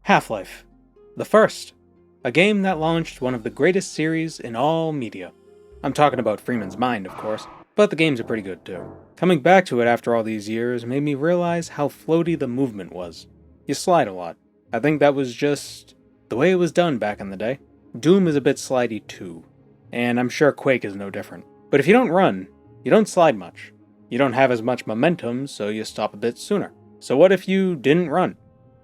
Half-Life. The first. A game that launched one of the greatest series in all media. I'm talking about Freeman's Mind, of course, but the games are pretty good too. Coming back to it after all these years made me realize how floaty the movement was. You slide a lot. I think that was just the way it was done back in the day. Doom is a bit slidey too, and I'm sure Quake is no different. But if you don't run, you don't slide much. You don't have as much momentum, so you stop a bit sooner. So what if you didn't run?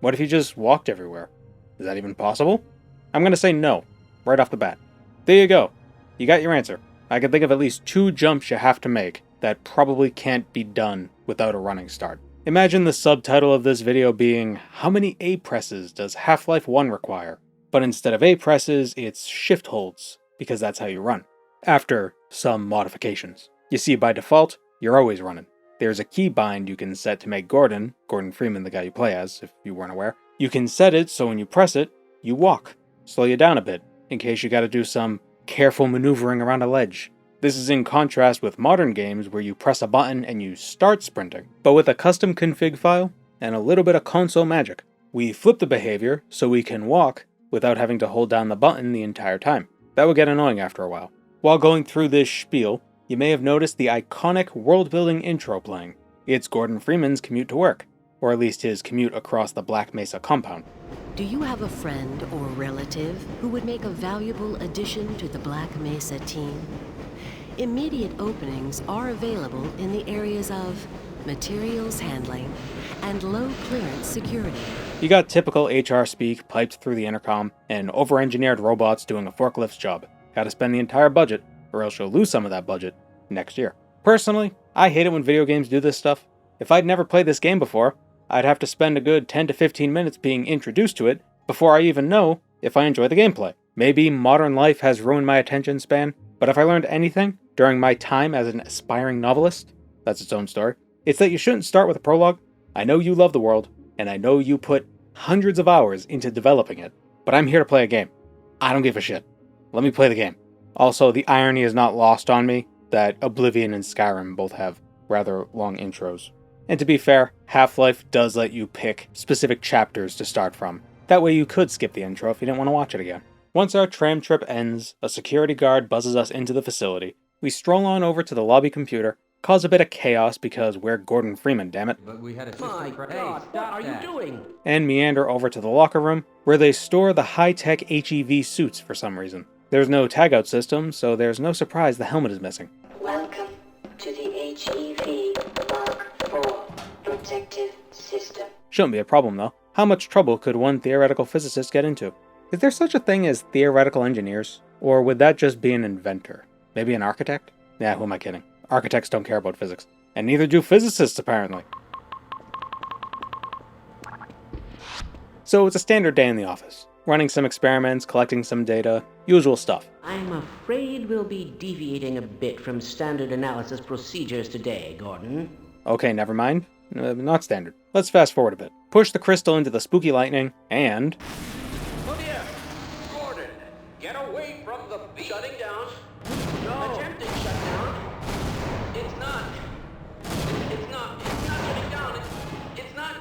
What if you just walked everywhere? Is that even possible? I'm gonna say no, right off the bat. There you go. You got your answer. I can think of at least 2 jumps you have to make that probably can't be done without a running start. Imagine the subtitle of this video being, how many A presses does Half-Life 1 require? But instead of A presses, it's shift holds, because that's how you run. After some modifications. You see, by default, you're always running. There's a keybind you can set to make Gordon Freeman, the guy you play as, if you weren't aware. You can set it so when you press it, you walk. Slow you down a bit, in case you gotta do some careful maneuvering around a ledge. This is in contrast with modern games where you press a button and you start sprinting, but with a custom config file and a little bit of console magic. We flip the behavior so we can walk without having to hold down the button the entire time. That would get annoying after a while. While going through this spiel, you may have noticed the iconic world-building intro playing. It's Gordon Freeman's commute to work, or at least his commute across the Black Mesa compound. Do you have a friend or relative who would make a valuable addition to the Black Mesa team? Immediate openings are available in the areas of materials handling and low clearance security. You got typical HR speak piped through the intercom, and over-engineered robots doing a forklift's job. Gotta spend the entire budget, or else you'll lose some of that budget next year. Personally, I hate it when video games do this stuff. If I'd never played this game before, I'd have to spend a good 10 to 15 minutes being introduced to it before I even know if I enjoy the gameplay. Maybe modern life has ruined my attention span, but if I learned anything during my time as an aspiring novelist, that's its own story, it's that you shouldn't start with a prologue. I know you love the world, and I know you put hundreds of hours into developing it, but I'm here to play a game. I don't give a shit. Let me play the game. Also, the irony is not lost on me that Oblivion and Skyrim both have rather long intros. And to be fair, Half-Life does let you pick specific chapters to start from. That way you could skip the intro if you didn't want to watch it again. Once our tram trip ends, a security guard buzzes us into the facility. We stroll on over to the lobby computer, cause a bit of chaos because we're Gordon Freeman, dammit. But we had a My God, what are you doing? And meander over to the locker room, where they store the high-tech HEV suits for some reason. There's no tagout system, so there's no surprise the helmet is missing. Welcome to the HEV Mark IV Protective System. Shouldn't be a problem though. How much trouble could one theoretical physicist get into? Is there such a thing as theoretical engineers? Or would that just be an inventor? Maybe an architect? Yeah, who am I kidding? Architects don't care about physics. And neither do physicists, apparently. So it's a standard day in the office. Running some experiments, collecting some data, usual stuff. I'm afraid we'll be deviating a bit from standard analysis procedures today, Gordon. Okay, never mind. Not standard. Let's fast forward a bit. Push the crystal into the spooky lightning, and... Lydia! Gordon! Get away from the beat! Shutting down. No. Attempting shutdown. It's not shutting down. It's not.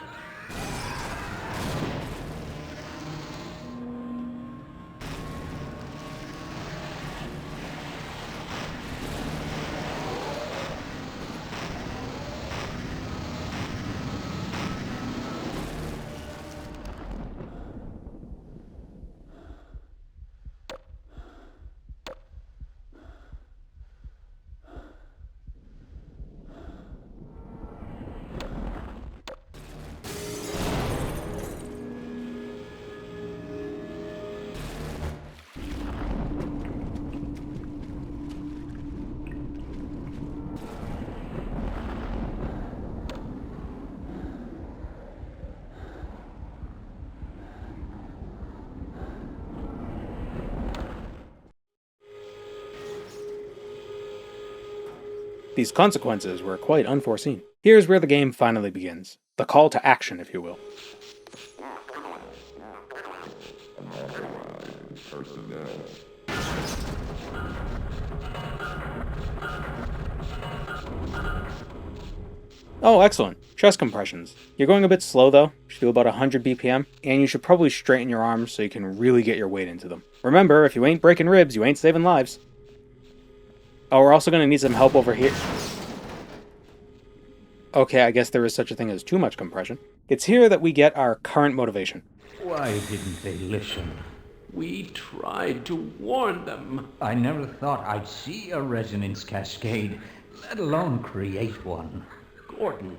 These consequences were quite unforeseen. Here's where the game finally begins. The call to action, if you will. Oh, excellent. Chest compressions. You're going a bit slow though, should do about 100 BPM, and you should probably straighten your arms so you can really get your weight into them. Remember, if you ain't breaking ribs, you ain't saving lives. Oh, we're also going to need some help over here. Okay, I guess there is such a thing as too much compression. It's here that we get our current motivation. Why didn't they listen? We tried to warn them. I never thought I'd see a resonance cascade, let alone create one. Gordon,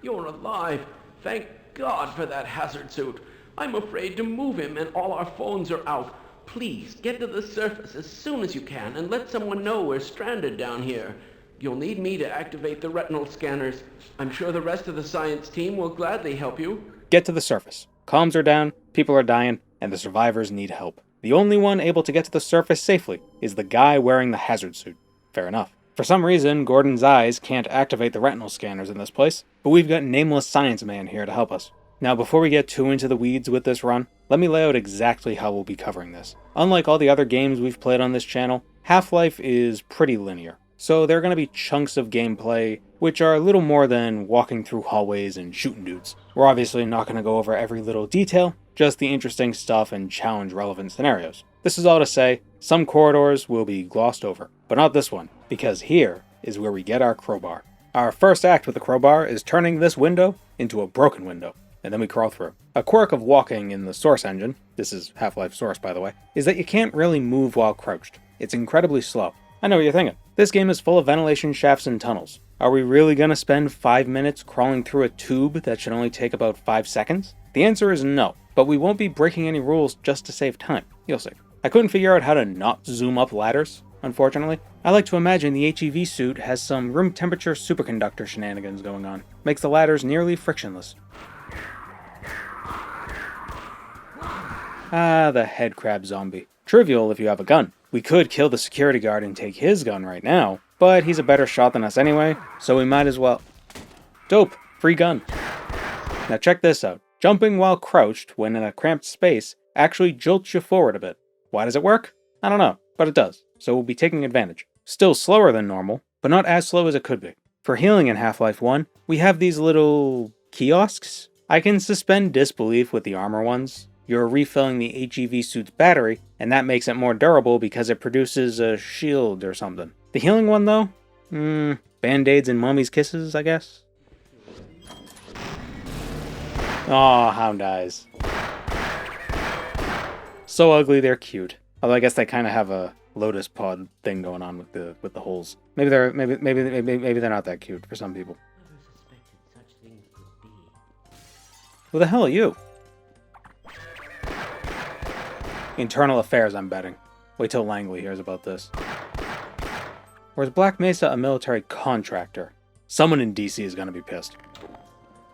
you're alive. Thank God for that hazard suit. I'm afraid to move him and all our phones are out. Please, get to the surface as soon as you can and let someone know we're stranded down here. You'll need me to activate the retinal scanners. I'm sure the rest of the science team will gladly help you. Get to the surface. Comms are down, people are dying, and the survivors need help. The only one able to get to the surface safely is the guy wearing the hazard suit. Fair enough. For some reason, Gordon's eyes can't activate the retinal scanners in this place, but we've got Nameless Science Man here to help us. Now, before we get too into the weeds with this run, let me lay out exactly how we'll be covering this. Unlike all the other games we've played on this channel, Half-Life is pretty linear. So there are going to be chunks of gameplay which are a little more than walking through hallways and shooting dudes. We're obviously not going to go over every little detail, just the interesting stuff and challenge-relevant scenarios. This is all to say, some corridors will be glossed over, but not this one, because here is where we get our crowbar. Our first act with the crowbar is turning this window into a broken window, and then we crawl through. A quirk of walking in the Source engine, this is Half-Life Source by the way, is that you can't really move while crouched. It's incredibly slow. I know what you're thinking. This game is full of ventilation shafts and tunnels. Are we really gonna spend 5 minutes crawling through a tube that should only take about 5 seconds? The answer is no, but we won't be breaking any rules just to save time. You'll see. I couldn't figure out how to not zoom up ladders, unfortunately. I like to imagine the HEV suit has some room temperature superconductor shenanigans going on. Makes the ladders nearly frictionless. Ah, the head crab zombie. Trivial if you have a gun. We could kill the security guard and take his gun right now, but he's a better shot than us anyway, so we might as well. Dope, free gun. Now check this out. Jumping while crouched when in a cramped space actually jolts you forward a bit. Why does it work? I don't know, but it does, so we'll be taking advantage. Still slower than normal, but not as slow as it could be. For healing in Half-Life 1, we have these little kiosks. I can suspend disbelief with the armor ones. You're refilling the HEV suit's battery, and that makes it more durable because it produces a shield or something. The healing one, though? Band-aids and mommy's kisses, I guess? Aw, hound eyes. So ugly, they're cute. Although I guess they kind of have a lotus pod thing going on with the holes. Maybe they're not that cute for some people. Never suspected such things could be. Who the hell are you? Internal affairs, I'm betting. Wait till Langley hears about this. Or is Black Mesa a military contractor? Someone in DC is gonna be pissed.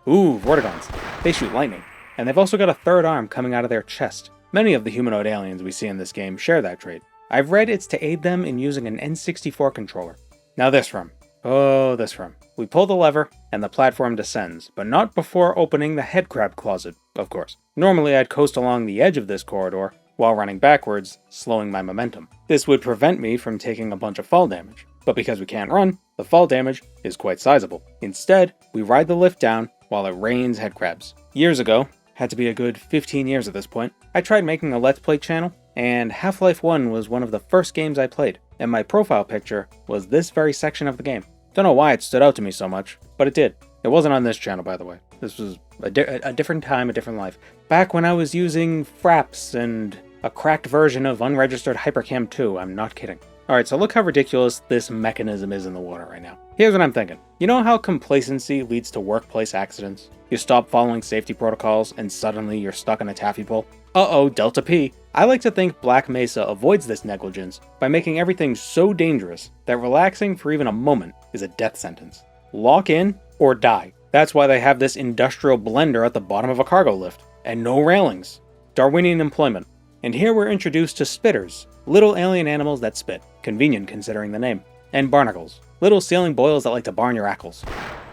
Ooh, Vortigons. They shoot lightning. And they've also got a third arm coming out of their chest. Many of the humanoid aliens we see in this game share that trait. I've read it's to aid them in using an N64 controller. Now this room. Oh, this room. We pull the lever, and the platform descends, but not before opening the headcrab closet, of course. Normally I'd coast along the edge of this corridor, while running backwards, slowing my momentum. This would prevent me from taking a bunch of fall damage, but because we can't run, the fall damage is quite sizable. Instead, we ride the lift down while it rains headcrabs. Years ago, had to be a good 15 years at this point, I tried making a Let's Play channel, and Half-Life 1 was one of the first games I played, and my profile picture was this very section of the game. Don't know why it stood out to me so much, but it did. It wasn't on this channel, by the way. This was a different time, a different life. Back when I was using fraps and a cracked version of unregistered Hypercam 2, I'm not kidding. Alright, so look how ridiculous this mechanism is in the water right now. Here's what I'm thinking. You know how complacency leads to workplace accidents? You stop following safety protocols and suddenly you're stuck in a taffy pull? Uh-oh, Delta P. I like to think Black Mesa avoids this negligence by making everything so dangerous that relaxing for even a moment is a death sentence. Lock in or die. That's why they have this industrial blender at the bottom of a cargo lift. And no railings. Darwinian employment. And here we're introduced to spitters, little alien animals that spit, convenient considering the name, and barnacles, little sailing boils that like to barn your ackles.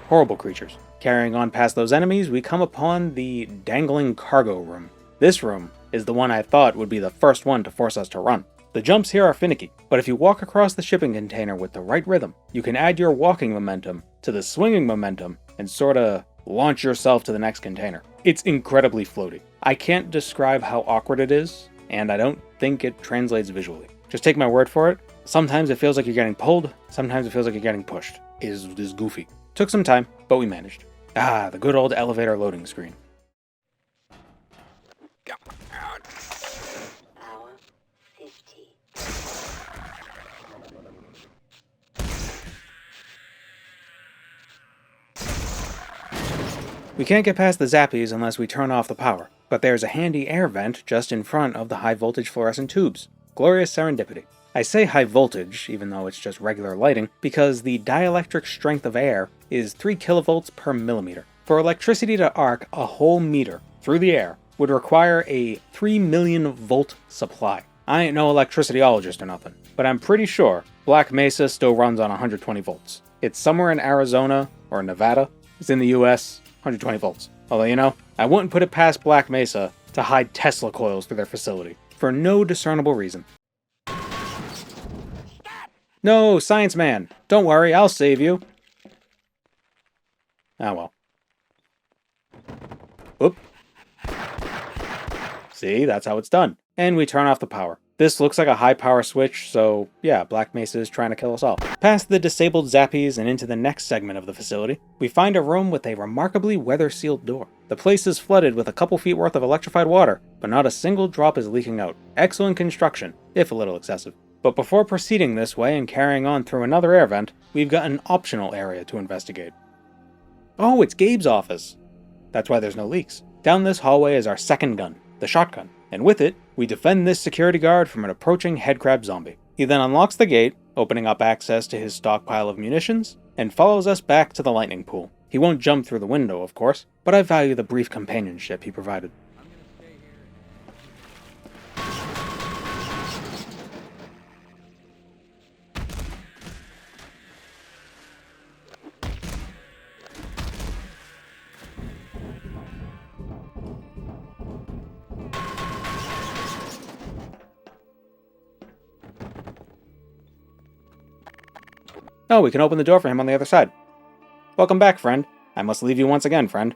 Horrible creatures. Carrying on past those enemies, we come upon the dangling cargo room. This room is the one I thought would be the first one to force us to run. The jumps here are finicky, but if you walk across the shipping container with the right rhythm, you can add your walking momentum to the swinging momentum and sorta launch yourself to the next container. It's incredibly floaty. I can't describe how awkward it is, and I don't think it translates visually. Just take my word for it. Sometimes it feels like you're getting pulled, sometimes it feels like you're getting pushed. It is goofy. Took some time, but we managed. Ah, the good old elevator loading screen. Hour 50. We can't get past the zappies unless we turn off the power, but there's a handy air vent just in front of the high voltage fluorescent tubes. Glorious serendipity. I say high voltage, even though it's just regular lighting, because the dielectric strength of air is 3 kilovolts per millimeter. For electricity to arc a whole meter through the air would require a 3 million volt supply. I ain't no electricityologist or nothing, but I'm pretty sure Black Mesa still runs on 120 volts. It's somewhere in Arizona or Nevada. It's in the US, 120 volts. Although, you know, I wouldn't put it past Black Mesa to hide Tesla coils through their facility, for no discernible reason. No, science man! Don't worry, I'll save you. Ah well. Oop. See, that's how it's done. And we turn off the power. This looks like a high power switch, so yeah, Black Mesa is trying to kill us all. Past the disabled zappies and into the next segment of the facility, we find a room with a remarkably weather-sealed door. The place is flooded with a couple feet worth of electrified water, but not a single drop is leaking out. Excellent construction, if a little excessive. But before proceeding this way and carrying on through another air vent, we've got an optional area to investigate. Oh, it's Gabe's office! That's why there's no leaks. Down this hallway is our second gun, the shotgun, and with it, we defend this security guard from an approaching headcrab zombie. He then unlocks the gate, opening up access to his stockpile of munitions, and follows us back to the lightning pool. He won't jump through the window, of course, but I value the brief companionship he provided. Oh, we can open the door for him on the other side. Welcome back, friend. I must leave you once again, friend.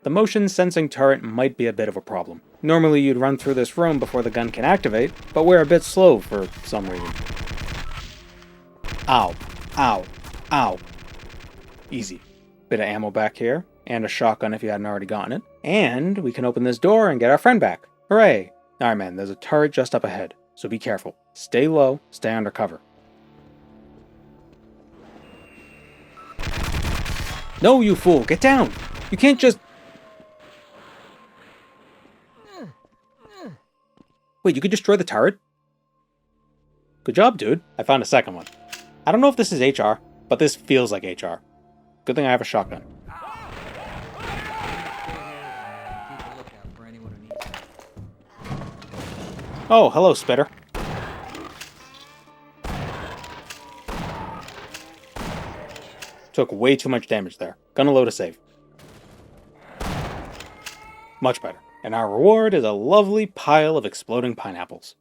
The motion sensing turret might be a bit of a problem. Normally you'd run through this room before the gun can activate, but we're a bit slow for some reason. Ow. Ow. Ow. Easy. Bit of ammo back here, and a shotgun if you hadn't already gotten it. And we can open this door and get our friend back. Hooray! Alright man, there's a turret just up ahead, so be careful. Stay low, stay under cover. No, you fool! Get down! You can't just... Wait, you could destroy the turret? Good job, dude. I found a second one. I don't know if this is HR, but this feels like HR. Good thing I have a shotgun. Oh, hello, Spitter. Took way too much damage there. Gonna load a save. Much better. And our reward is a lovely pile of exploding pineapples.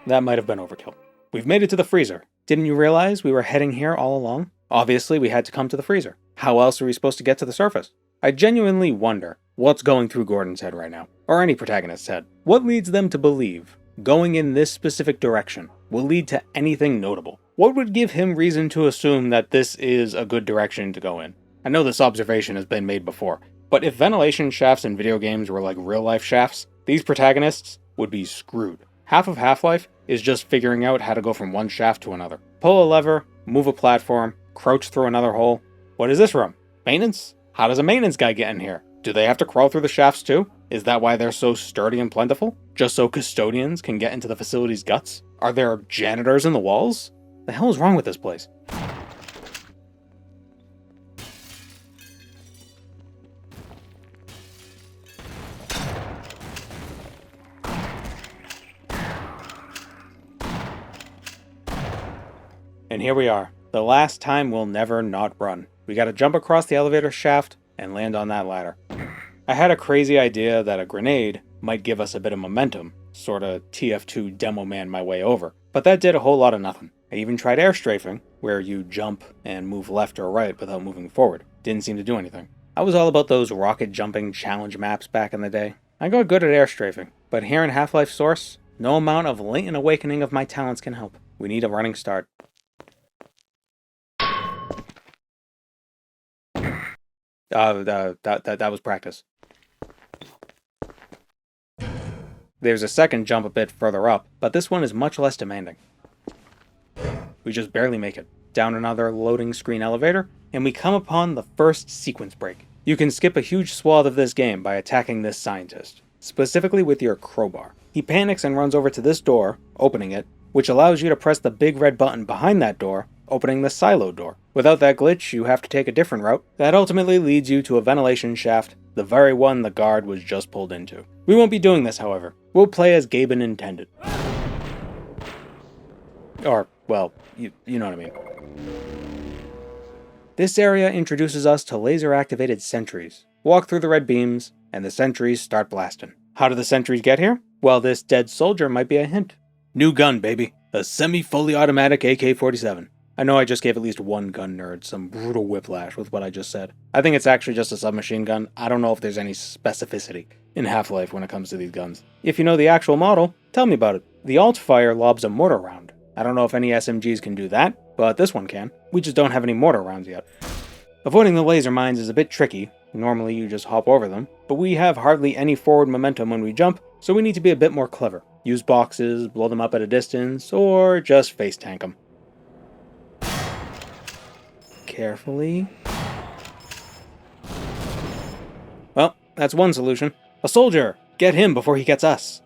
That might have been overkill. We've made it to the freezer. Didn't you realize we were heading here all along? Obviously, we had to come to the freezer. How else are we supposed to get to the surface? I genuinely wonder what's going through Gordon's head right now, or any protagonist's head. What leads them to believe going in this specific direction will lead to anything notable? What would give him reason to assume that this is a good direction to go in? I know this observation has been made before, but if ventilation shafts in video games were like real-life shafts, these protagonists would be screwed. Half of Half-Life is just figuring out how to go from one shaft to another. Pull a lever, move a platform, crouch through another hole. What is this room? Maintenance? How does a maintenance guy get in here? Do they have to crawl through the shafts too? Is that why they're so sturdy and plentiful? Just so custodians can get into the facility's guts? Are there janitors in the walls? The hell is wrong with this place? And here we are. The last time we'll never not run. We gotta jump across the elevator shaft and land on that ladder. I had a crazy idea that a grenade might give us a bit of momentum, sorta TF2 demo man my way over, But that did a whole lot of nothing. I even tried air strafing, where you jump and move left or right without moving forward. Didn't seem to do anything. I was all about those rocket jumping challenge maps back in the day. I got good at air strafing, but here in Half-Life Source, no amount of latent awakening of my talents can help. We need a running start. That was practice. There's a second jump a bit further up, but this one is much less demanding. We just barely make it. Down another loading screen elevator, and we come upon the first sequence break. You can skip a huge swath of this game by attacking this scientist, specifically with your crowbar. He panics and runs over to this door, opening it, which allows you to press the big red button behind that door, opening the silo door. Without that glitch, you have to take a different route that ultimately leads you to a ventilation shaft, the very one the guard was just pulled into. We won't be doing this, however. We'll play as Gaben intended. Or, well, you know what I mean. This area introduces us to laser-activated sentries. Walk through the red beams, and the sentries start blasting. How do the sentries get here? Well, this dead soldier might be a hint. New gun, baby. A semi-fully automatic AK-47. I know I just gave at least one gun nerd some brutal whiplash with what I just said. I think it's actually just a submachine gun. I don't know if there's any specificity in Half-Life when it comes to these guns. If you know the actual model, tell me about it. The alt-fire lobs a mortar round. I don't know if any SMGs can do that, but this one can. We just don't have any mortar rounds yet. Avoiding the laser mines is a bit tricky. Normally you just hop over them, but we have hardly any forward momentum when we jump, so we need to be a bit more clever. Use boxes, blow them up at a distance, or just face tank them. Carefully. Well, that's one solution. A soldier! Get him before he gets us!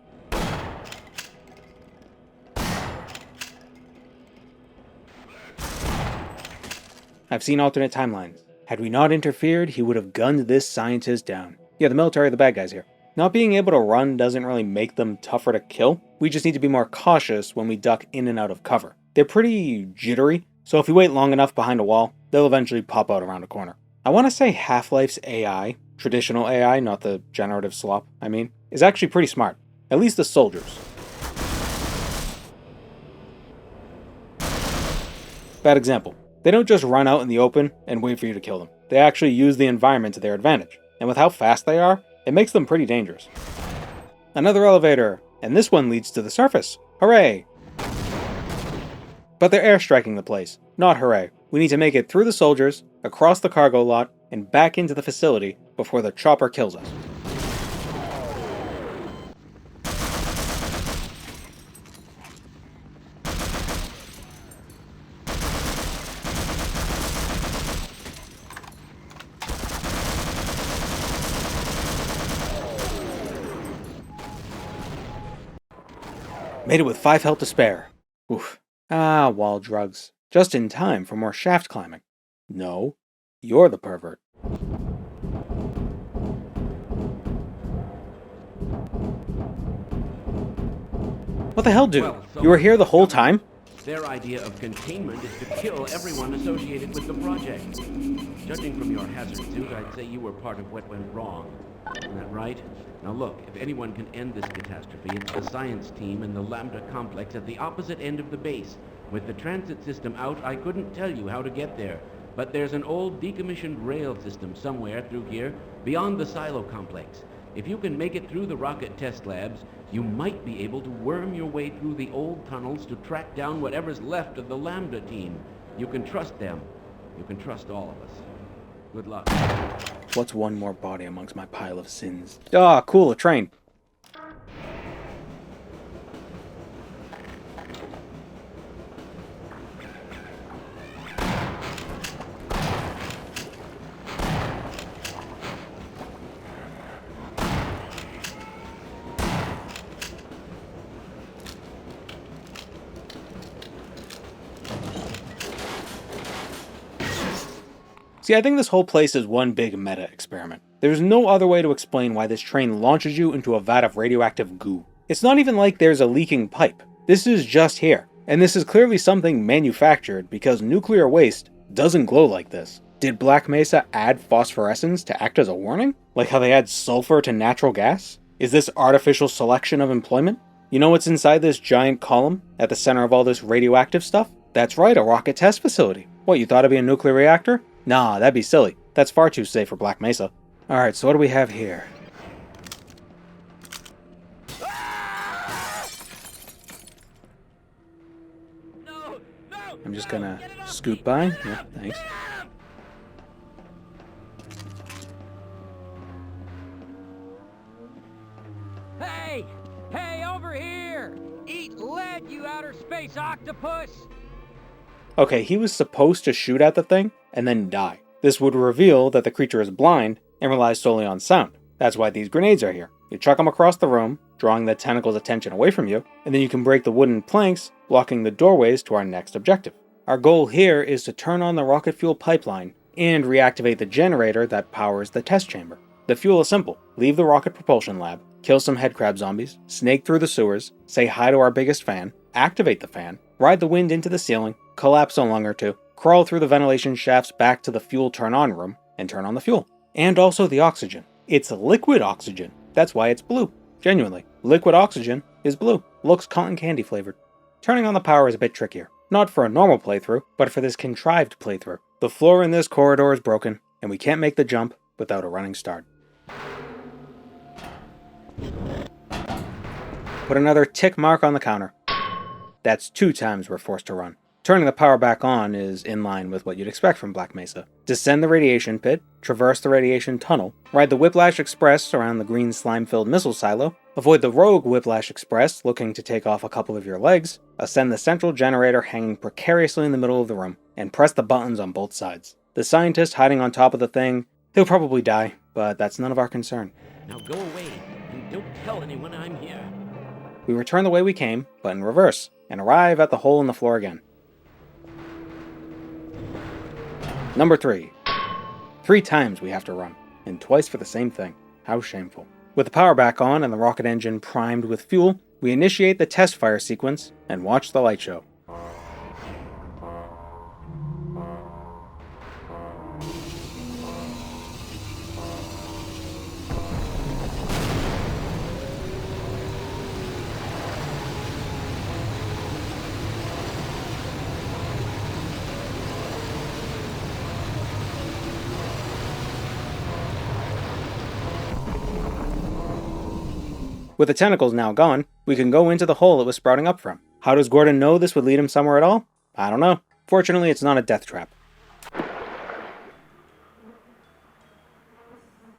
I've seen alternate timelines. Had we not interfered, he would have gunned this scientist down. Yeah, the military are the bad guys here. Not being able to run doesn't really make them tougher to kill. We just need to be more cautious when we duck in and out of cover. They're pretty jittery, so if we wait long enough behind a wall, they'll eventually pop out around a corner. I want to say Half-Life's AI, traditional AI, not the generative slop, is actually pretty smart. At least the soldiers. Bad example. They don't just run out in the open and wait for you to kill them. They actually use the environment to their advantage. And with how fast they are, it makes them pretty dangerous. Another elevator, and this one leads to the surface. Hooray! But they're airstriking the place. Not hooray. We need to make it through the soldiers, across the cargo lot, and back into the facility before the chopper kills us. Made it with 5 health to spare. Oof. Ah, wall drugs. Just in time for more shaft climbing. No, you're the pervert. What the hell, dude? Well, so you were here the whole time? Their idea of containment is to kill everyone associated with the project. Judging from your hazard suit, I'd say you were part of what went wrong. Isn't that right? Now look, if anyone can end this catastrophe, it's the science team in the Lambda complex at the opposite end of the base. With the transit system out, I couldn't tell you how to get there. But there's an old decommissioned rail system somewhere through here, beyond the silo complex. If you can make it through the rocket test labs, you might be able to worm your way through the old tunnels to track down whatever's left of the Lambda team. You can trust them. You can trust all of us. Good luck. What's one more body amongst my pile of sins? Ah, cool, a train. See, I think this whole place is one big meta experiment. There's no other way to explain why this train launches you into a vat of radioactive goo. It's not even like there's a leaking pipe. This is just here. And this is clearly something manufactured because nuclear waste doesn't glow like this. Did Black Mesa add phosphorescence to act as a warning? Like how they add sulfur to natural gas? Is this artificial selection of employment? You know what's inside this giant column at the center of all this radioactive stuff? That's right, a rocket test facility. What, you thought it'd be a nuclear reactor? Nah, that'd be silly. That's far too safe for Black Mesa. Alright, so what do we have here? I'm just gonna scoot by. Yeah, thanks. Hey! Hey, over here! Eat lead, you outer space octopus! Okay, he was supposed to shoot at the thing and then die. This would reveal that the creature is blind and relies solely on sound. That's why these grenades are here. You chuck them across the room, drawing the tentacle's attention away from you, and then you can break the wooden planks, blocking the doorways to our next objective. Our goal here is to turn on the rocket fuel pipeline and reactivate the generator that powers the test chamber. The fuel is simple. Leave the rocket propulsion lab, kill some headcrab zombies, snake through the sewers, say hi to our biggest fan, activate the fan, ride the wind into the ceiling, collapse a lung or two, crawl through the ventilation shafts back to the fuel turn-on room, and turn on the fuel. And also the oxygen. It's liquid oxygen. That's why it's blue. Genuinely. Liquid oxygen is blue. Looks cotton candy flavored. Turning on the power is a bit trickier. Not for a normal playthrough, but for this contrived playthrough. The floor in this corridor is broken, and we can't make the jump without a running start. Put another tick mark on the counter. That's 2 times we're forced to run. Turning the power back on is in line with what you'd expect from Black Mesa. Descend the radiation pit, traverse the radiation tunnel, ride the Whiplash Express around the green slime-filled missile silo, avoid the rogue Whiplash Express looking to take off a couple of your legs, ascend the central generator hanging precariously in the middle of the room, and press the buttons on both sides. The scientist hiding on top of the thing, he'll probably die, but that's none of our concern. Now go away, and don't tell anyone I'm here. We return the way we came, but in reverse, and arrive at the hole in the floor again. Number 3. 3 times we have to run, and twice for the same thing. How shameful. With the power back on and the rocket engine primed with fuel, we initiate the test fire sequence and watch the light show. With the tentacles now gone, we can go into the hole it was sprouting up from. How does Gordon know this would lead him somewhere at all? I don't know. Fortunately, it's not a death trap.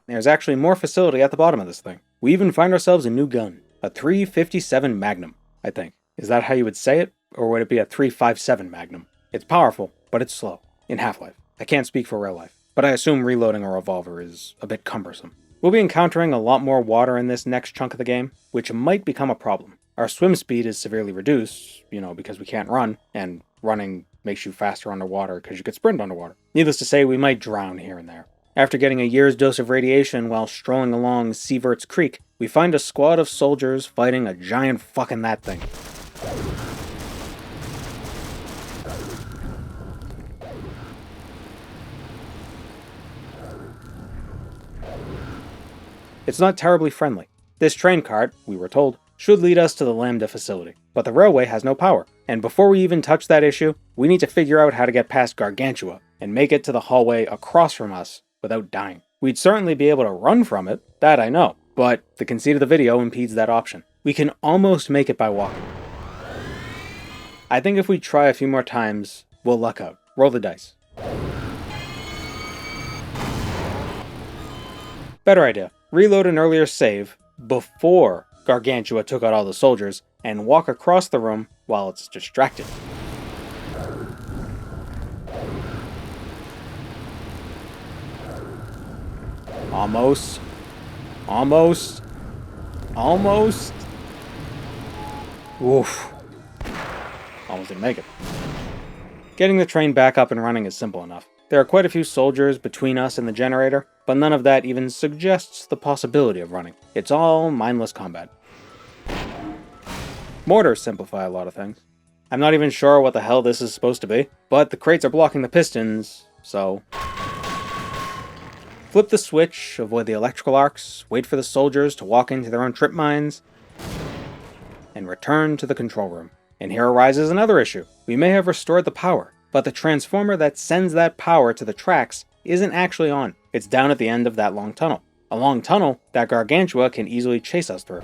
There's actually more facility at the bottom of this thing. We even find ourselves a new gun. A 357 Magnum, I think. Is that how you would say it? Or would it be a 357 Magnum? It's powerful, but it's slow. In Half-Life. I can't speak for real life, but I assume reloading a revolver is a bit cumbersome. We'll be encountering a lot more water in this next chunk of the game, which might become a problem. Our swim speed is severely reduced, because we can't run, and running makes you faster underwater because you could sprint underwater. Needless to say, we might drown here and there. After getting a year's dose of radiation while strolling along Sievert's Creek, we find a squad of soldiers fighting a giant fucking that thing. It's not terribly friendly. This train cart, we were told, should lead us to the Lambda facility, but the railway has no power, and before we even touch that issue, we need to figure out how to get past Gargantua and make it to the hallway across from us without dying. We'd certainly be able to run from it, that I know, but the conceit of the video impedes that option. We can almost make it by walking. I think if we try a few more times, we'll luck out. Roll the dice. Better idea. Reload an earlier save before Gargantua took out all the soldiers and walk across the room while it's distracted. Almost. Almost. Almost. Oof. Almost didn't make it. Getting the train back up and running is simple enough. There are quite a few soldiers between us and the generator, but none of that even suggests the possibility of running. It's all mindless combat. Mortars simplify a lot of things. I'm not even sure what the hell this is supposed to be, but the crates are blocking the pistons, so... Flip the switch, avoid the electrical arcs, wait for the soldiers to walk into their own trip mines, and return to the control room. And here arises another issue. We may have restored the power, but the transformer that sends that power to the tracks isn't actually on. It's down at the end of that long tunnel. A long tunnel that Gargantua can easily chase us through.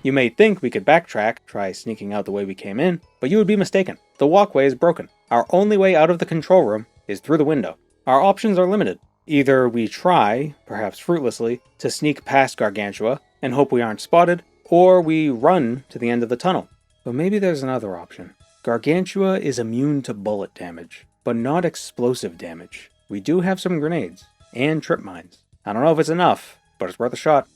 You may think we could backtrack, try sneaking out the way we came in, but you would be mistaken. The walkway is broken. Our only way out of the control room is through the window. Our options are limited. Either we try, perhaps fruitlessly, to sneak past Gargantua and hope we aren't spotted, or we run to the end of the tunnel. But maybe there's another option. Gargantua is immune to bullet damage, but not explosive damage. We do have some grenades, and trip mines. I don't know if it's enough, but it's worth a shot.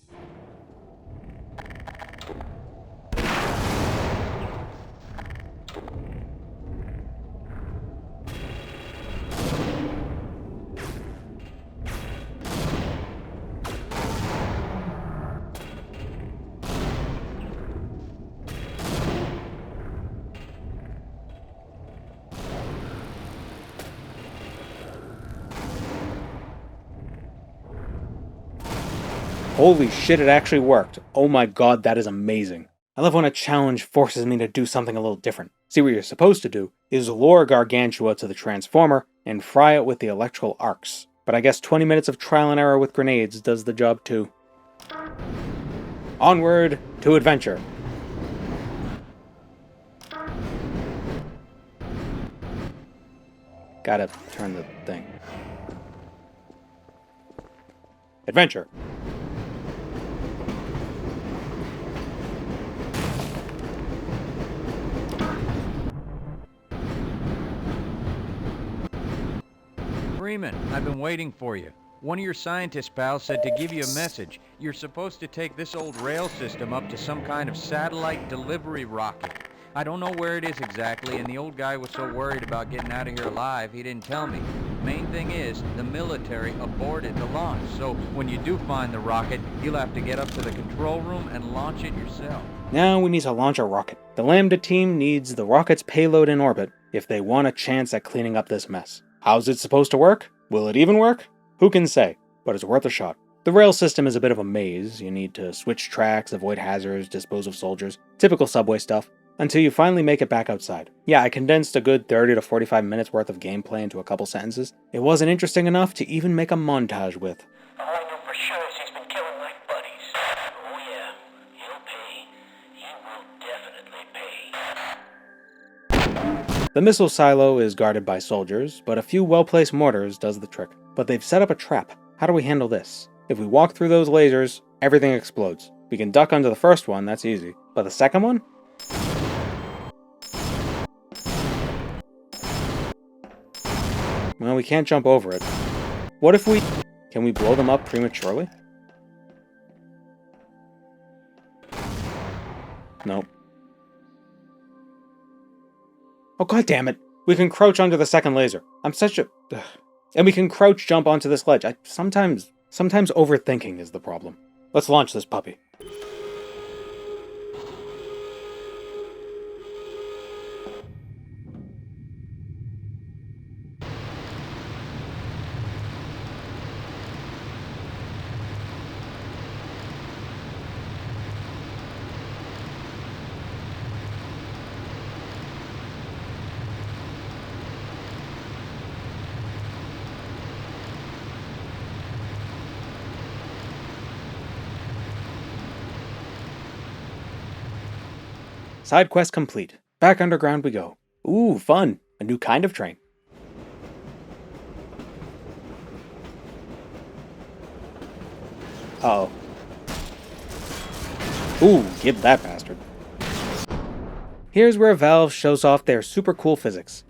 Holy shit, it actually worked. Oh my god, that is amazing. I love when a challenge forces me to do something a little different. See, what you're supposed to do is lure Gargantua to the transformer and fry it with the electrical arcs. But I guess 20 minutes of trial and error with grenades does the job too. Onward to adventure. Gotta turn the thing. Adventure. Freeman, I've been waiting for you. One of your scientist pals said to give you a message. You're supposed to take this old rail system up to some kind of satellite delivery rocket. I don't know where it is exactly, and the old guy was so worried about getting out of here alive, he didn't tell me. Main thing is, the military aborted the launch, so when you do find the rocket, you'll have to get up to the control room and launch it yourself. Now we need to launch a rocket. The Lambda team needs the rocket's payload in orbit if they want a chance at cleaning up this mess. How's it supposed to work? Will it even work? Who can say? But it's worth a shot. The rail system is a bit of a maze. You need to switch tracks, avoid hazards, dispose of soldiers, typical subway stuff, until you finally make it back outside. Yeah, I condensed a good 30 to 45 minutes worth of gameplay into a couple sentences. It wasn't interesting enough to even make a montage with. All I know for sure is he's been killing my buddies. Oh yeah, he'll pay. He will definitely pay. The missile silo is guarded by soldiers, but a few well-placed mortars does the trick. But they've set up a trap. How do we handle this? If we walk through those lasers, everything explodes. We can duck under the first one, that's easy. But the second one? Well, we can't jump over it. What if we... Can we blow them up prematurely? Nope. Oh, god damn it! We can crouch under the second laser. I'm such a... Ugh. And we can crouch jump onto this ledge. Sometimes overthinking is the problem. Let's launch this puppy. Side quest complete. Back underground we go. Ooh, fun. A new kind of train. Uh-oh. Ooh, get that bastard. Here's where Valve shows off their super cool physics.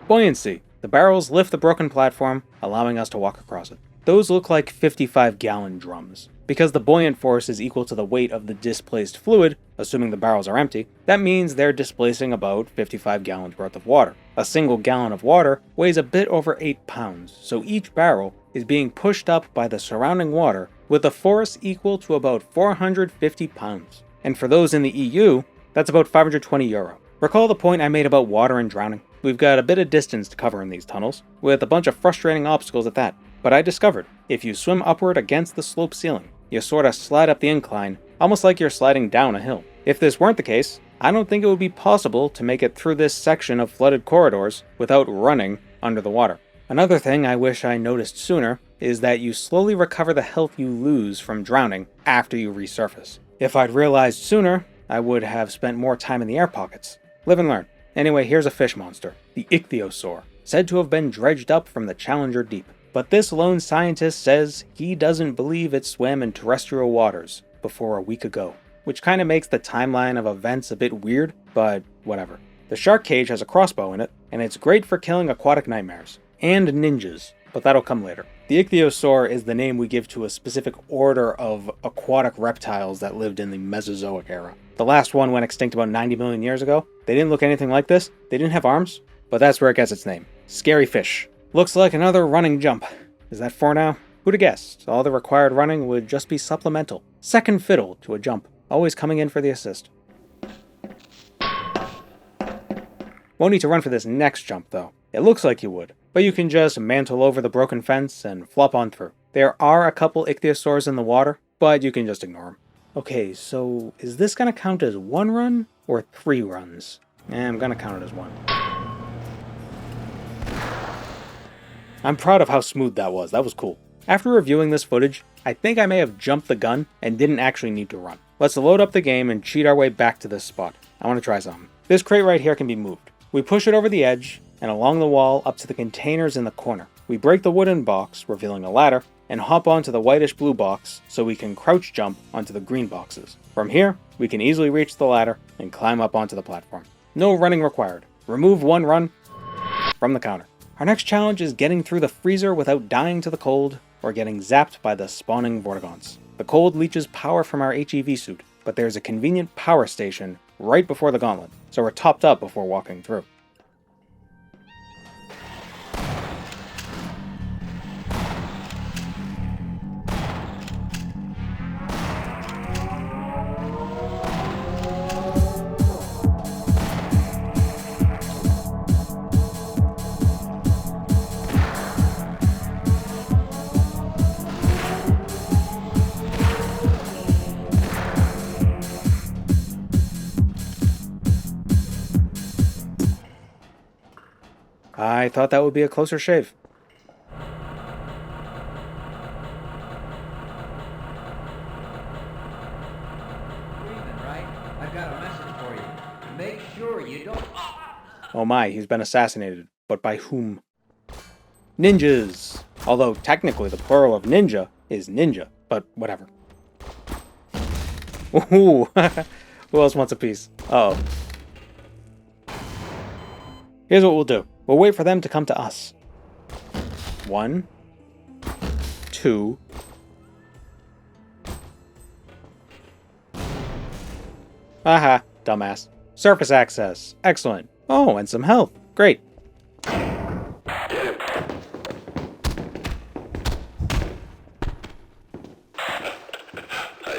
Buoyancy. The barrels lift the broken platform, allowing us to walk across it. Those look like 55-gallon drums. Because the buoyant force is equal to the weight of the displaced fluid, assuming the barrels are empty, that means they're displacing about 55 gallons worth of water. A single gallon of water weighs a bit over 8 pounds, so each barrel is being pushed up by the surrounding water with a force equal to about 450 pounds. And for those in the EU, that's about 520 euro. Recall the point I made about water and drowning? We've got a bit of distance to cover in these tunnels, with a bunch of frustrating obstacles at that. But I discovered, if you swim upward against the slope ceiling, you sorta slide up the incline almost like you're sliding down a hill. If this weren't the case, I don't think it would be possible to make it through this section of flooded corridors without running under the water. Another thing I wish I noticed sooner is that you slowly recover the health you lose from drowning after you resurface. If I'd realized sooner, I would have spent more time in the air pockets. Live and learn. Anyway, here's a fish monster, the ichthyosaur, said to have been dredged up from the Challenger Deep. But this lone scientist says he doesn't believe it swam in terrestrial waters before a week ago, which kinda makes the timeline of events a bit weird, but whatever. The shark cage has a crossbow in it, and it's great for killing aquatic nightmares. And ninjas, but that'll come later. The ichthyosaur is the name we give to a specific order of aquatic reptiles that lived in the Mesozoic era. The last one went extinct about 90 million years ago. They didn't look anything like this, they didn't have arms, but that's where it gets its name. Scary fish. Looks like another running jump. Is that 4 now? Who'd have guessed? All the required running would just be supplemental. Second fiddle to a jump. Always coming in for the assist. Won't need to run for this next jump though. It looks like you would, but you can just mantle over the broken fence and flop on through. There are a couple ichthyosaurs in the water, but you can just ignore them. Okay, so is this gonna count as 1 run or 3 runs? I'm gonna count it as 1. I'm proud of how smooth that was. That was cool. After reviewing this footage, I think I may have jumped the gun and didn't actually need to run. Let's load up the game and cheat our way back to this spot. I want to try something. This crate right here can be moved. We push it over the edge and along the wall up to the containers in the corner. We break the wooden box, revealing a ladder, and hop onto the whitish blue box so we can crouch jump onto the green boxes. From here, we can easily reach the ladder and climb up onto the platform. No running required. Remove 1 run from the counter. Our next challenge is getting through the freezer without dying to the cold or getting zapped by the spawning Vortigons. The cold leaches power from our HEV suit, but there's a convenient power station right before the gauntlet, so we're topped up before walking through. I thought that would be a closer shave. Breathing, right? I've got a message for you. Make sure you don't... Oh my, he's been assassinated. But by whom? Ninjas! Although technically the plural of ninja is ninja, but whatever. Ooh, who else wants a piece? Uh-oh. Here's what we'll do. We'll wait for them to come to us. 1, 2. Aha, dumbass. Surface access. Excellent. Oh, and some health. Great. I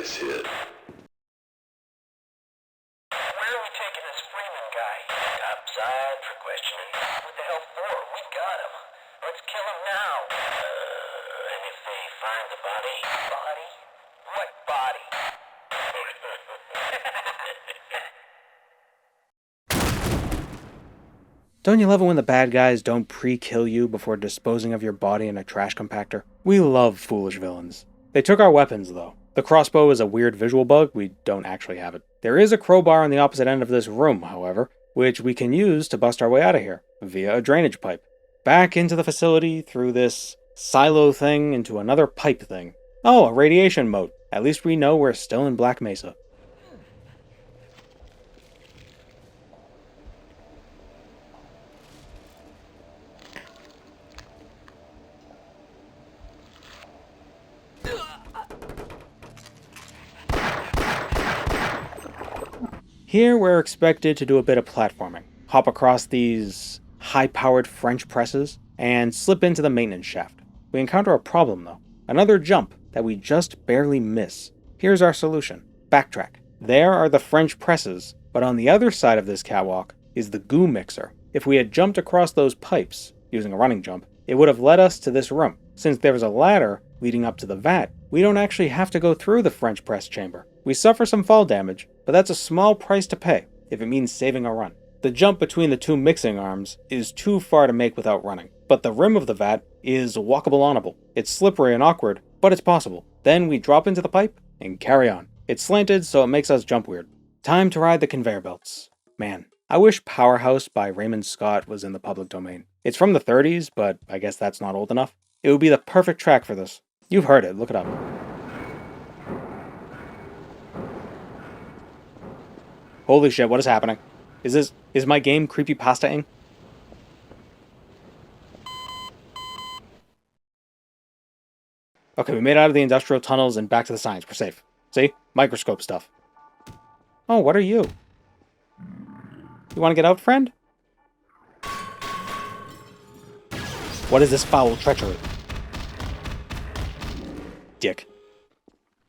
see it. Where are we taking this Freeman guy? Topside for questioning. What the hell for? We got him. Let's kill him now. And if they find the body? Body? What body? Don't you love it when the bad guys don't pre-kill you before disposing of your body in a trash compactor? We love foolish villains. They took our weapons, though. The crossbow is a weird visual bug, we don't actually have it. There is a crowbar on the opposite end of this room, however, which we can use to bust our way out of here, via a drainage pipe. Back into the facility through this silo thing into another pipe thing. Oh, a radiation moat. At least we know we're still in Black Mesa. Here we're expected to do a bit of platforming, hop across these high-powered French presses, and slip into the maintenance shaft. We encounter a problem though, another jump that we just barely miss. Here's our solution. Backtrack. There are the French presses, but on the other side of this catwalk is the goo mixer. If we had jumped across those pipes, using a running jump, it would have led us to this room. Since there was a ladder leading up to the vat, we don't actually have to go through the French press chamber. We suffer some fall damage, but that's a small price to pay if it means saving a run. The jump between the two mixing arms is too far to make without running, but the rim of the vat is walkable-onable. It's slippery and awkward, but it's possible. Then we drop into the pipe and carry on. It's slanted, so it makes us jump weird. Time to ride the conveyor belts. Man, I wish Powerhouse by Raymond Scott was in the public domain. It's from the 30s, but I guess that's not old enough. It would be the perfect track for this. You've heard it, look it up. Holy shit, what is happening? Is my game creepypasta-ing? Okay, we made it out of the industrial tunnels and back to the science. We're safe. See? Microscope stuff. Oh, what are you? You want to get out, friend? What is this foul treachery? Dick.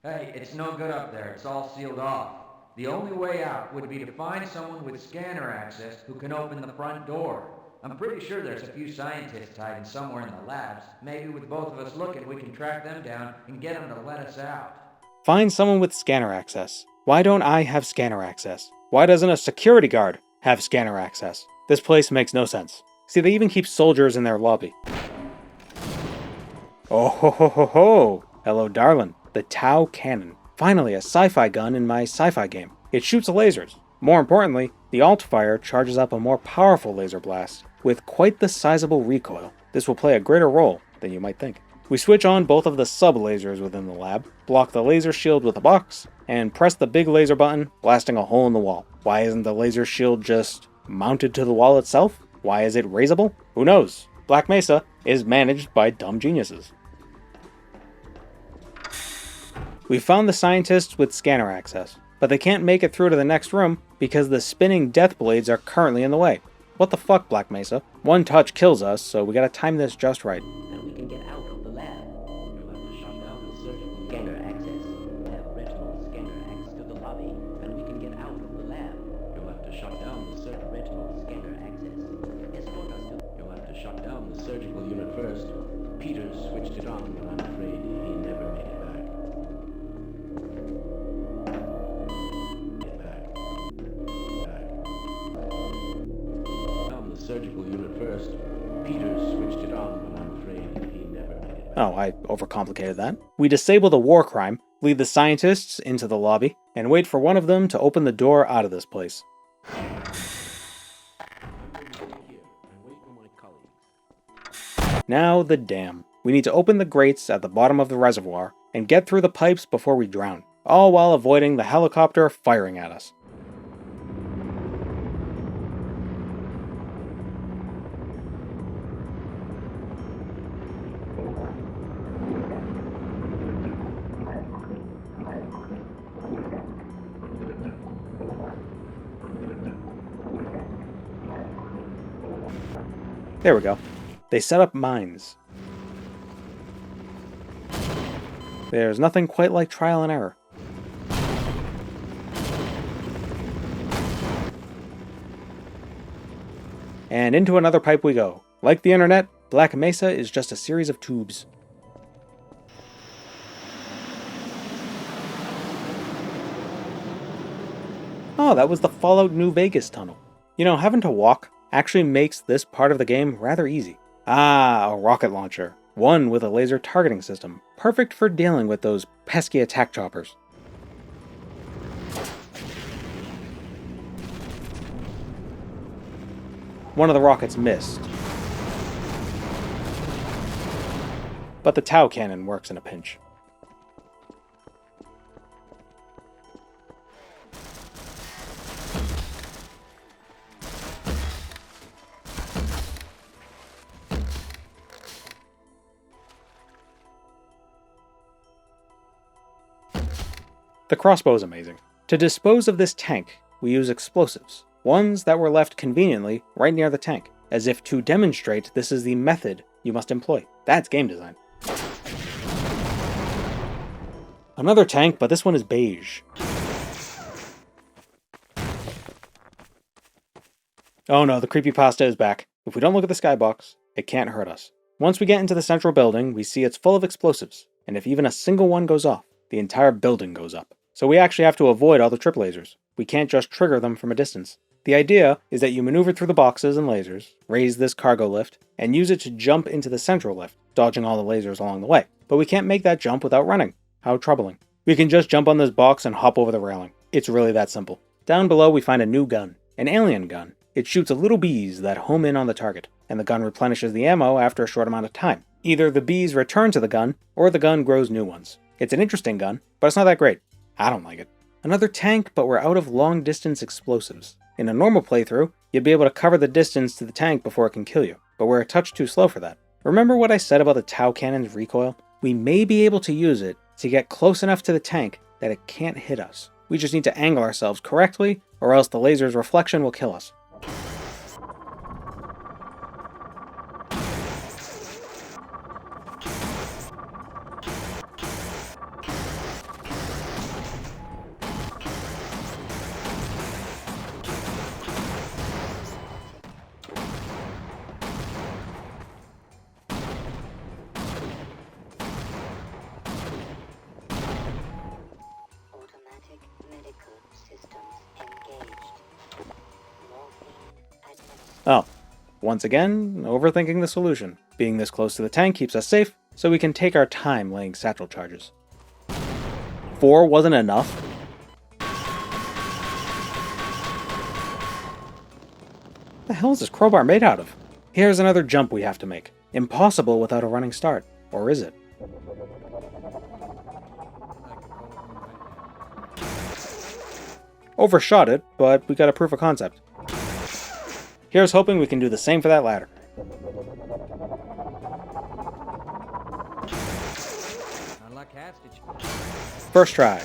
Hey, it's no good up there. It's all sealed off. The only way out would be to find someone with scanner access who can open the front door. I'm pretty sure there's a few scientists hiding somewhere in the labs. Maybe with both of us looking, we can track them down and get them to let us out. Find someone with scanner access. Why don't I have scanner access? Why doesn't a security guard have scanner access? This place makes no sense. See, they even keep soldiers in their lobby. Oh ho ho ho ho! Hello, darling. The Tau Cannon. Finally, a sci-fi gun in my sci-fi game. It shoots lasers. More importantly, the alt-fire charges up a more powerful laser blast with quite the sizable recoil. This will play a greater role than you might think. We switch on both of the sub-lasers within the lab, block the laser shield with a box, and press the big laser button, blasting a hole in the wall. Why isn't the laser shield just mounted to the wall itself? Why is it raisable? Who knows? Black Mesa is managed by dumb geniuses. We found the scientists with scanner access, but they can't make it through to the next room because the spinning death blades are currently in the way. What the fuck, Black Mesa? One touch kills us, so we gotta time this just right. And we can get out of the lab. You'll have to shut down the surgical scanner access. Have retinal scanner access to the lobby, and we can get out of the lab. You'll have to shut down the retinal scanner access. Escort us to... You'll have to shut down the surgical unit first. Peter switched it on, but I'm afraid he never made it back. Surgical unit first. Peter switched it on, but I'm afraid he never made it back. Oh, I overcomplicated that. We disable the war crime, lead the scientists into the lobby, and wait for one of them to open the door out of this place. Now the dam. We need to open the grates at the bottom of the reservoir and get through the pipes before we drown, all while avoiding the helicopter firing at us. There we go. They set up mines. There's nothing quite like trial and error. And into another pipe we go. Like the internet, Black Mesa is just a series of tubes. Oh, that was the Fallout New Vegas tunnel. You know, having to walk actually makes this part of the game rather easy. Ah, a rocket launcher. One with a laser targeting system. Perfect for dealing with those pesky attack choppers. One of the rockets missed. But the Tau cannon works in a pinch. The crossbow is amazing. To dispose of this tank, we use explosives, ones that were left conveniently right near the tank, as if to demonstrate this is the method you must employ. That's game design. Another tank, but this one is beige. Oh no, the creepypasta is back. If we don't look at the skybox, it can't hurt us. Once we get into the central building, we see it's full of explosives, and if even a single one goes off, the entire building goes up. so we actually have to avoid all the trip lasers. We can't just trigger them from a distance. The idea is that you maneuver through the boxes and lasers, raise this cargo lift, and use it to jump into the central lift, dodging all the lasers along the way. But we can't make that jump without running. How troubling. We can just jump on this box and hop over the railing. It's really that simple. Down below we find a new gun, an alien gun. It shoots little bees that home in on the target, and the gun replenishes the ammo after a short amount of time. Either the bees return to the gun, or the gun grows new ones. It's an interesting gun, but it's not that great. I don't like it. Another tank, but we're out of long-distance explosives. In a normal playthrough, you'd be able to cover the distance to the tank before it can kill you, but we're a touch too slow for that. Remember what I said about the Tau Cannon's recoil? We may be able to use it to get close enough to the tank that it can't hit us. We just need to angle ourselves correctly, or else the laser's reflection will kill us. Oh, once again, overthinking the solution. Being this close to the tank keeps us safe, so we can take our time laying satchel charges. 4 wasn't enough? What the hell is this crowbar made out of? Here's another jump we have to make. Impossible without a running start. Or is it? Overshot it, but we got a proof of concept. Here's hoping we can do the same for that ladder. First try.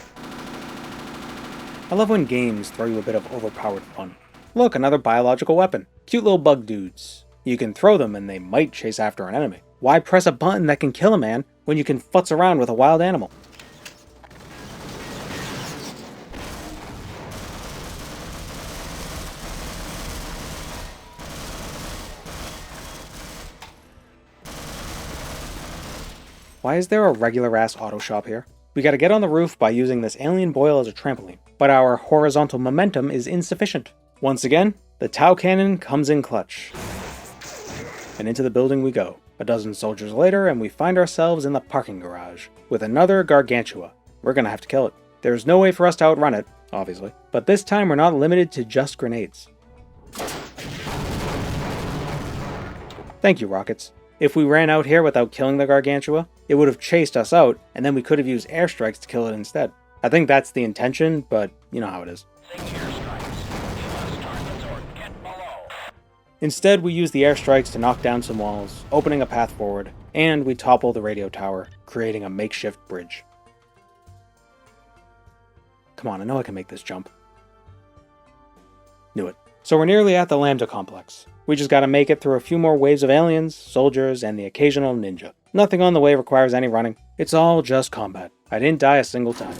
I love when games throw you a bit of overpowered fun. Look, another biological weapon. Cute little bug dudes. You can throw them and they might chase after an enemy. Why press a button that can kill a man when you can futz around with a wild animal? Why is there a regular-ass auto shop here? We gotta get on the roof by using this alien boil as a trampoline, but our horizontal momentum is insufficient. Once again, the Tau Cannon comes in clutch. And into the building we go. A dozen soldiers later, and we find ourselves in the parking garage, with another Gargantua. We're gonna have to kill it. There's no way for us to outrun it, obviously, but this time we're not limited to just grenades. Thank you, rockets. If we ran out here without killing the Gargantua, it would have chased us out, and then we could have used airstrikes to kill it instead. I think that's the intention, but you know how it is. Instead, we use the airstrikes to knock down some walls, opening a path forward, and we topple the radio tower, creating a makeshift bridge. Come on, I know I can make this jump. Knew it. So we're nearly at the Lambda complex. We just gotta make it through a few more waves of aliens, soldiers, and the occasional ninja. Nothing on the way requires any running. It's all just combat. I didn't die a single time.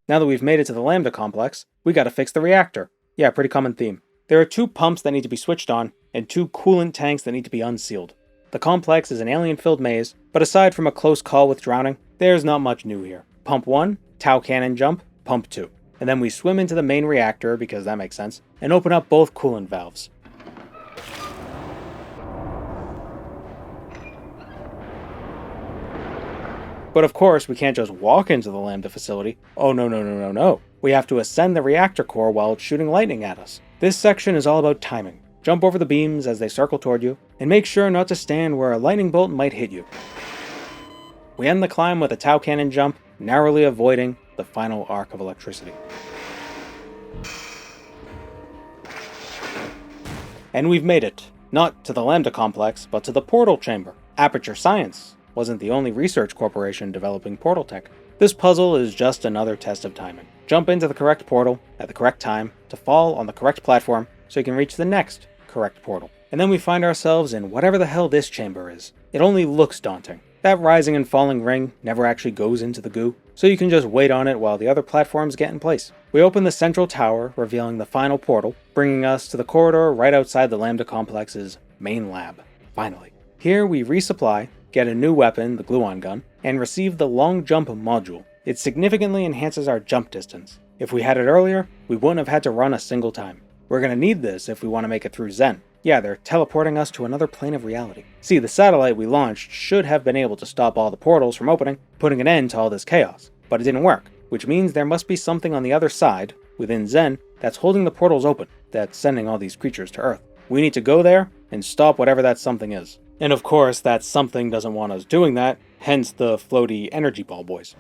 Now that we've made it to the Lambda complex, we gotta fix the reactor. Yeah, pretty common theme. There are 2 pumps that need to be switched on, and 2 coolant tanks that need to be unsealed. The complex is an alien-filled maze, but aside from a close call with drowning, there's not much new here. Pump 1, Tau Cannon jump, Pump 2. And then we swim into the main reactor, because that makes sense, and open up both coolant valves. But of course, we can't just walk into the Lambda facility. Oh no. We have to ascend the reactor core while it's shooting lightning at us. This section is all about timing. Jump over the beams as they circle toward you, and make sure not to stand where a lightning bolt might hit you. We end the climb with a Tau Cannon jump, narrowly avoiding the final arc of electricity. And we've made it. Not to the Lambda complex, but to the portal chamber. Aperture Science wasn't the only research corporation developing portal tech. This puzzle is just another test of timing. Jump into the correct portal at the correct time to fall on the correct platform so you can reach the next correct portal. And then we find ourselves in whatever the hell this chamber is. It only looks daunting. That rising and falling ring never actually goes into the goo, so you can just wait on it while the other platforms get in place. We open the central tower, revealing the final portal, bringing us to the corridor right outside the Lambda complex's main lab. Finally. Here we resupply, get a new weapon, the gluon gun, and receive the long jump module. It significantly enhances our jump distance. If we had it earlier, we wouldn't have had to run a single time. We're going to need this if we want to make it through Xen. Yeah, they're teleporting us to another plane of reality. See, the satellite we launched should have been able to stop all the portals from opening, putting an end to all this chaos. But it didn't work, which means there must be something on the other side, within Xen, that's holding the portals open, that's sending all these creatures to Earth. We need to go there and stop whatever that something is. And of course, that something doesn't want us doing that, hence the floaty energy ball boys.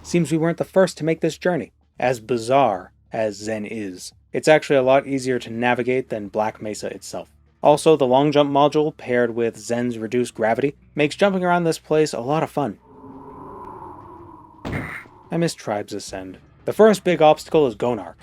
Seems we weren't the first to make this journey. As bizarre as Xen is, it's actually a lot easier to navigate than Black Mesa itself. Also, the long jump module paired with Xen's reduced gravity makes jumping around this place a lot of fun. I miss Tribes Ascend. The first big obstacle is Gonarch.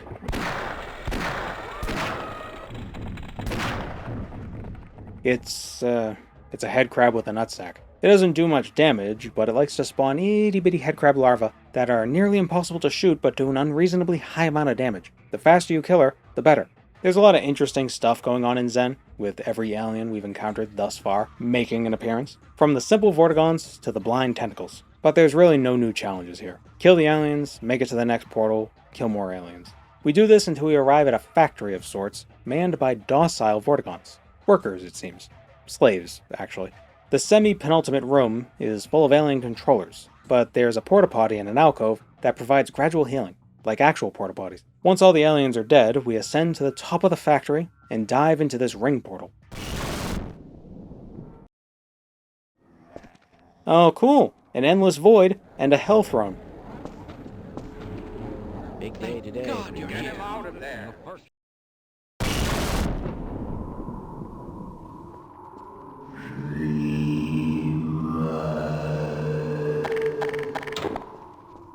It's a head crab with a nutsack. It doesn't do much damage, but it likes to spawn itty-bitty headcrab larvae that are nearly impossible to shoot but do an unreasonably high amount of damage. The faster you kill her, the better. There's a lot of interesting stuff going on in Xen, with every alien we've encountered thus far making an appearance, from the simple Vortigons to the blind tentacles. But there's really no new challenges here. Kill the aliens, make it to the next portal, kill more aliens. We do this until we arrive at a factory of sorts, manned by docile Vortigons. Workers, it seems. Slaves, actually. The semi-penultimate room is full of alien controllers, but there's a porta-potty in an alcove that provides gradual healing, like actual porta-potties. Once all the aliens are dead, we ascend to the top of the factory and dive into this ring portal. Oh cool! An endless void and a hell throne. Big day today. God, you get him out of there.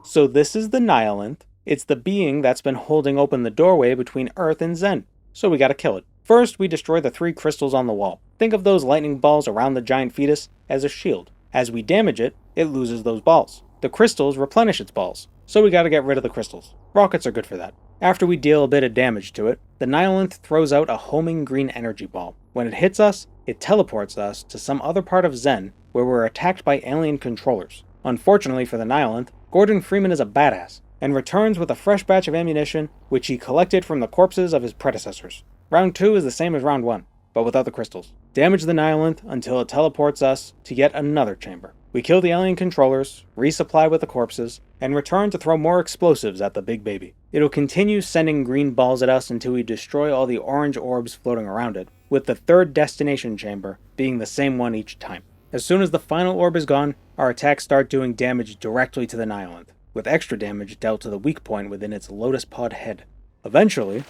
So this is the Nihilanth. It's the being that's been holding open the doorway between Earth and Xen. So we gotta kill it. First, we destroy the 3 crystals on the wall. Think of those lightning balls around the giant fetus as a shield. As we damage it, it loses those balls. The crystals replenish its balls. So we gotta get rid of the crystals. Rockets are good for that. After we deal a bit of damage to it, the Nihilanth throws out a homing green energy ball. When it hits us, it teleports us to some other part of Xen where we're attacked by alien controllers. Unfortunately for the Nihilanth, Gordon Freeman is a badass, and returns with a fresh batch of ammunition which he collected from the corpses of his predecessors. Round 2 is the same as round 1, but without the crystals. Damage the Nihilanth until it teleports us to yet another chamber. We kill the alien controllers, resupply with the corpses, and return to throw more explosives at the big baby. It'll continue sending green balls at us until we destroy all the orange orbs floating around it, with the 3rd destination chamber being the same one each time. As soon as the final orb is gone, our attacks start doing damage directly to the Nihilanth, with extra damage dealt to the weak point within its lotus pod head. Eventually,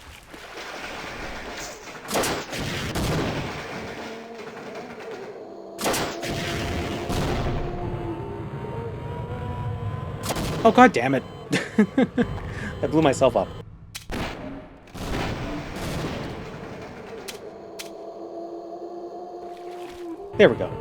oh god damn it! I blew myself up. There we go.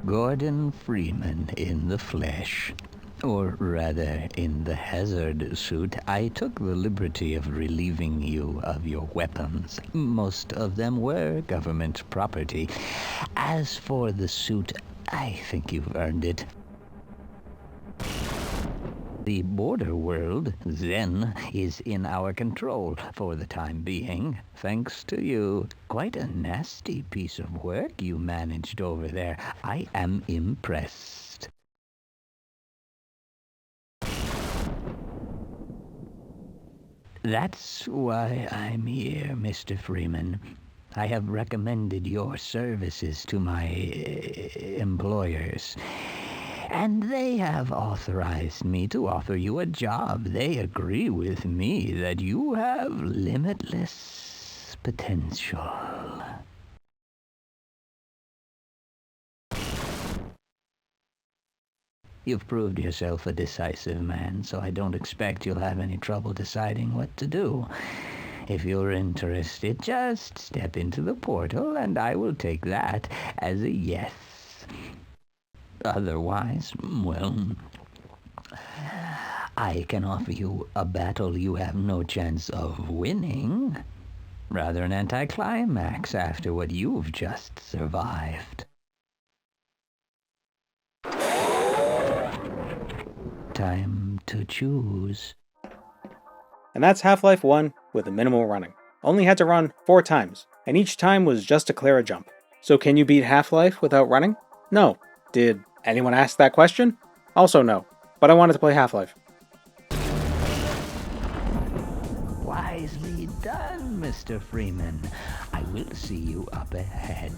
Gordon Freeman in the flesh. Or rather, in the hazard suit. I took the liberty of relieving you of your weapons. Most of them were government property. As for the suit, I think you've earned it. The border world, Xen, is in our control for the time being, thanks to you. Quite a nasty piece of work you managed over there. I am impressed. That's why I'm here, Mr. Freeman. I have recommended your services to my employers. And they have authorized me to offer you a job. They agree with me that you have limitless potential. You've proved yourself a decisive man, so I don't expect you'll have any trouble deciding what to do. If you're interested, just step into the portal, and I will take that as a yes. Otherwise, well, I can offer you a battle you have no chance of winning. Rather an anticlimax after what you've just survived. Time to choose. And that's Half-Life 1 with a minimal running. Only had to run 4 times, and each time was just to clear a jump. So can you beat Half-Life without running? No. Did anyone ask that question? Also no, but I wanted to play Half-Life. Wisely done, Mr. Freeman. I will see you up ahead.